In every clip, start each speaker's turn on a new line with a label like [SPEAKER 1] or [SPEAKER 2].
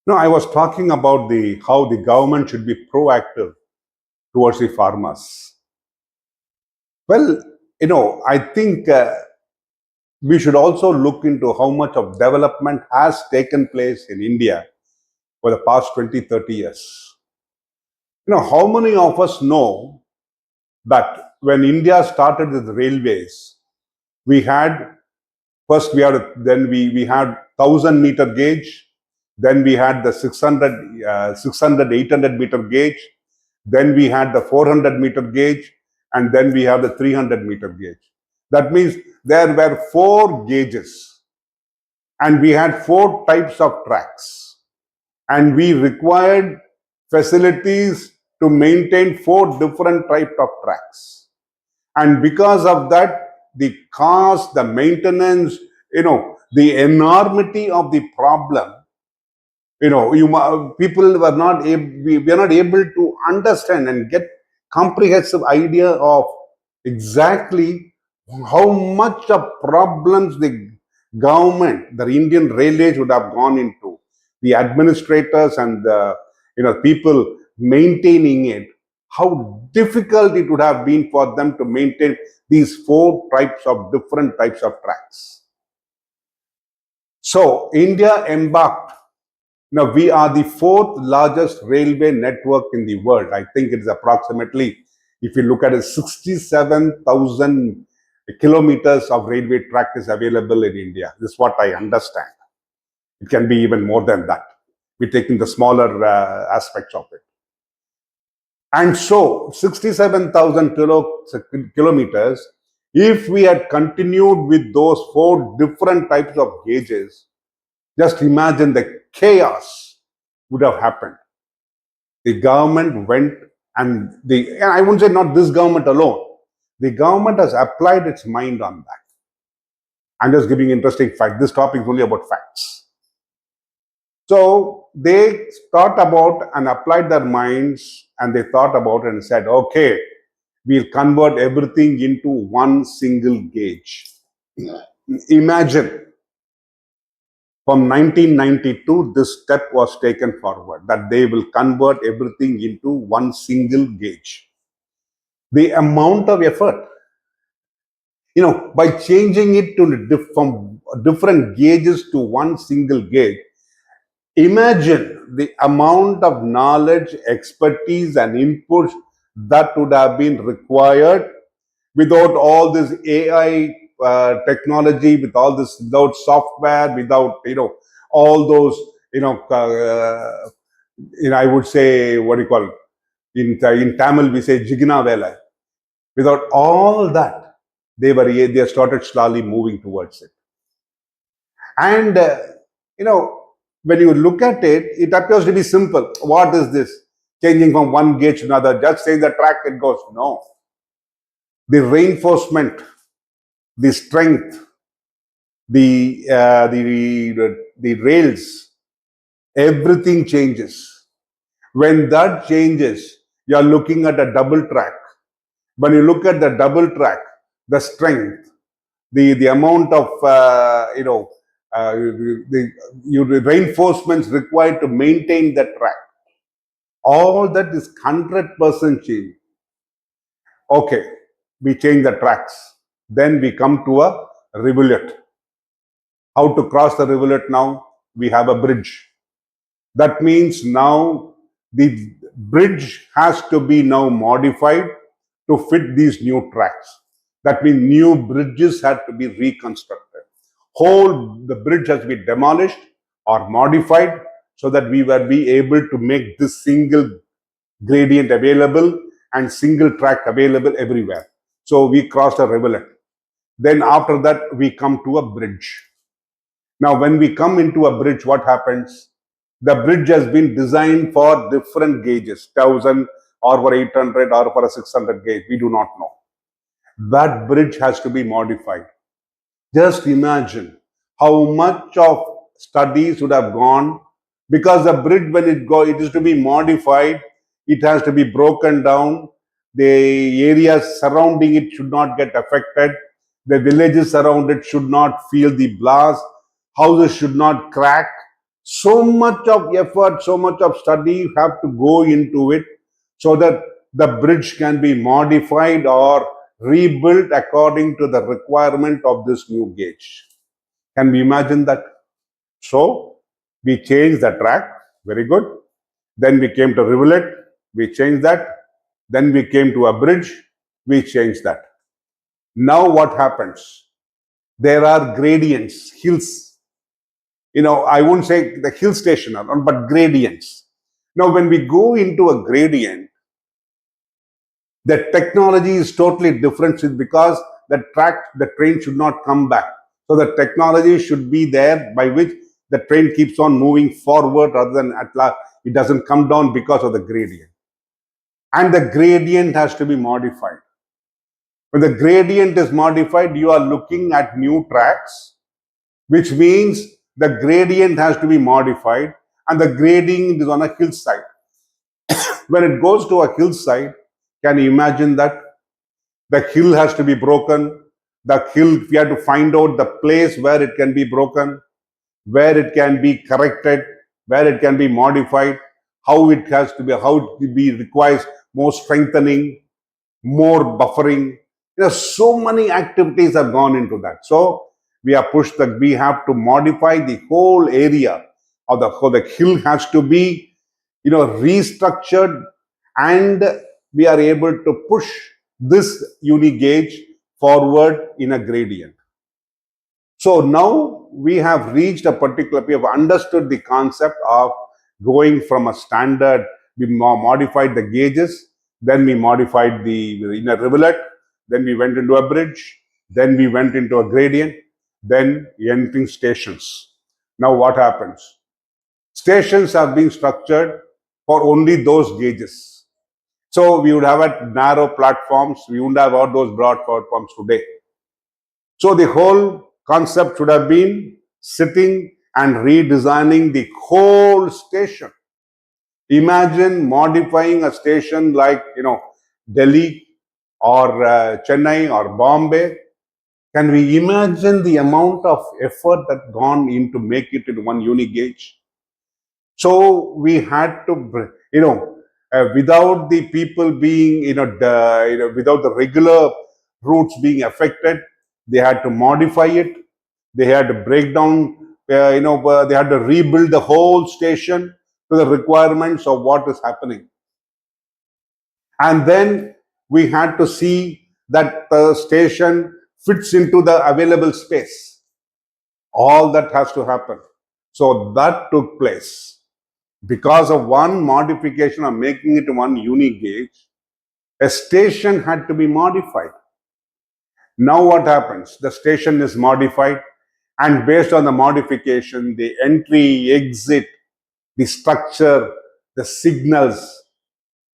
[SPEAKER 1] No, I was talking about the how the government should be proactive towards the farmers. Well, I think we should also look into how much of development has taken place in India for the past 20, 30 years. How many of us know that when India started with railways, we had first we had 1,000-meter gauge, then we had the 600, 800-meter gauge, then we had the 400-meter gauge, and then we have the 300-meter gauge. That means there were 4 gauges, and we had 4 types of tracks, and we required facilities to maintain 4 different types of tracks. And because of that, the cost, the maintenance, the enormity of the problem, people were not we were not able to understand and get comprehensive idea of exactly how much of problems the government, the Indian Railways would have gone into, the administrators and the people maintaining it, how difficult it would have been for them to maintain these 4 different types of tracks. So India embarked. Now we are the 4th largest railway network in the world. I think it is approximately, if you look at it, 67,000 kilometers of railway track is available in India. This is what I understand. It can be even more than that. We're taking the smaller aspects of it. And so 67,000 kilometers, if we had continued with those 4 different types of gauges, just imagine the chaos would have happened. The government went and I wouldn't say not this government alone. The government has applied its mind on that. I'm just giving interesting fact. This topic is only about facts. So they thought about and applied their minds, and they thought about it and said, okay, we'll convert everything into one single gauge. Imagine, from 1992, this step was taken forward, that they will convert everything into one single gauge. The amount of effort, by changing it from different gauges to one single gauge, imagine the amount of knowledge, expertise, and inputs that would have been required without all this AI technology, without software, without all those I would say, what do you call it? In Tamil we say jigna vela. Without all that, they started slowly moving towards it. And when you look at it, it appears to be simple. What is this? Changing from one gauge to another, just say the track, it goes. No. The reinforcement, the strength, the rails, everything changes. When that changes, you are looking at a double track. When you look at the double track, the strength, the amount of the reinforcements required to maintain the track, all that is 100% change. Okay, we change the tracks. Then we come to a rivulet. How to cross the rivulet now? We have a bridge. That means now the bridge has to be now modified to fit these new tracks. That means new bridges had to be reconstructed. The bridge has to be demolished or modified so that we will be able to make this single gradient available and single track available everywhere. So we crossed a rivulet. Then after that, we come to a bridge. Now, when we come into a bridge, what happens? The bridge has been designed for different gauges, 1,000 or for 800 or for a 600 gauge. We do not know. That bridge has to be modified. Just imagine how much of studies would have gone, because the bridge, when it is to be modified, it has to be broken down. The areas surrounding it should not get affected. The villages around it should not feel the blast. Houses should not crack. So much of effort, so much of study have to go into it so that the bridge can be modified or rebuilt according to the requirement of this new gauge. Can we imagine that? So we changed the track, very good. Then we came to rivulet, we changed that. Then we came to a bridge, we changed that. Now what happens? There are gradients, hills. I won't say the hill station, but gradients. Now, when we go into a gradient, the technology is totally different because the train should not come back. So the technology should be there by which the train keeps on moving forward rather than at last it doesn't come down because of the gradient. And the gradient has to be modified. When the gradient is modified, you are looking at new tracks, which means the gradient has to be modified, and the grading is on a hillside. When it goes to a hillside, can you imagine that? The hill has to be broken. The hill, we have to find out the place where it can be broken, where it can be corrected, where it can be modified, how it has to be, how it be requires more strengthening, more buffering. So many activities have gone into that. So we are pushed that we have to modify the whole area of the hill has to be, restructured, and we are able to push this uni gauge forward in a gradient. So now we have reached we have understood the concept of going from a standard, we modified the gauges, then we modified in a rivulet, then we went into a bridge, then we went into a gradient, then entering stations. Now what happens? Stations have been structured for only those gauges. So we would have narrow platforms, we wouldn't have all those broad platforms today. So the whole concept should have been sitting and redesigning the whole station. Imagine modifying a station like, Delhi or Chennai or Bombay. Can we imagine the amount of effort that gone into make it in one uni gauge? So we had to, without the people being, without the regular routes being affected, they had to modify it. They had to break down, they had to rebuild the whole station to the requirements of what is happening. And then we had to see that the station fits into the available space. All that has to happen. So that took place. Because of one modification of making it one uni gauge, a station had to be modified. Now what happens? The station is modified, and based on the modification, the entry, exit, the structure, the signals,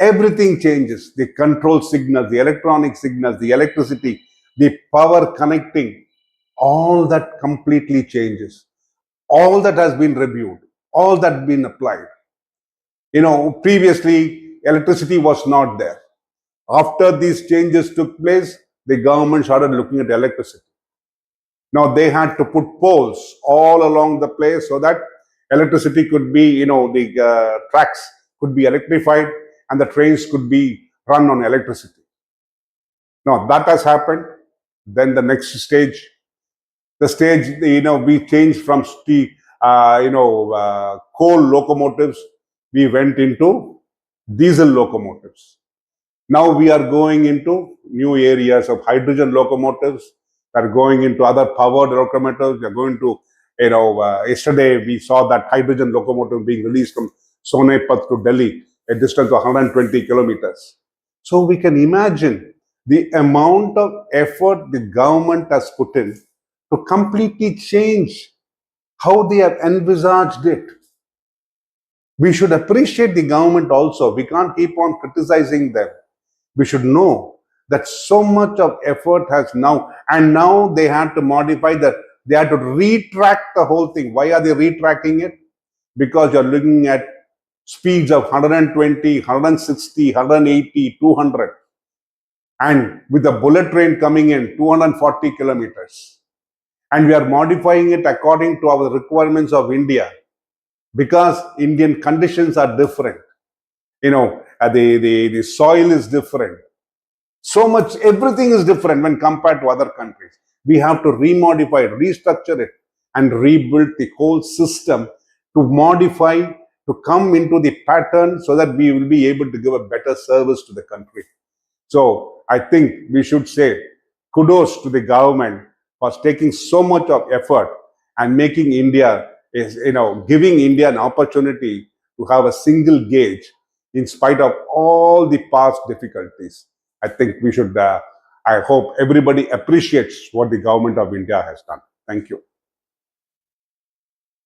[SPEAKER 1] everything changes. The control signals, the electronic signals, the electricity, the power connecting, all that completely changes. All that has been reviewed, all that been applied. Previously, electricity was not there. After these changes took place, the government started looking at electricity. Now they had to put poles all along the place so that electricity could be, the tracks could be electrified and the trains could be run on electricity. Now that has happened. Then the next stage, we changed from coal locomotives, we went into diesel locomotives. Now we are going into new areas of hydrogen locomotives, we are going into other powered locomotives, we are going to, yesterday we saw that hydrogen locomotive being released from Sonepat to Delhi, a distance of 120 kilometers. So we can imagine the amount of effort the government has put in to completely change how they have envisaged it. We should appreciate the government also. We can't keep on criticizing them. We should know that so much of effort has now, and now they have to modify that. They have to retrack the whole thing. Why are they retracking it? Because you're looking at speeds of 120, 160, 180, 200. And with the bullet train coming in, 240 kilometers. And we are modifying it according to our requirements of India. because Indian conditions are different. The soil is different. So much, everything is different when compared to other countries. We have to remodify it, restructure it, and rebuild the whole system to modify, to come into the pattern so that we will be able to give a better service to the country. So I think we should say kudos to the government for taking so much of effort and making India giving India an opportunity to have a single gauge in spite of all the past difficulties. I think we should, I hope everybody appreciates what the government of India has done. Thank you.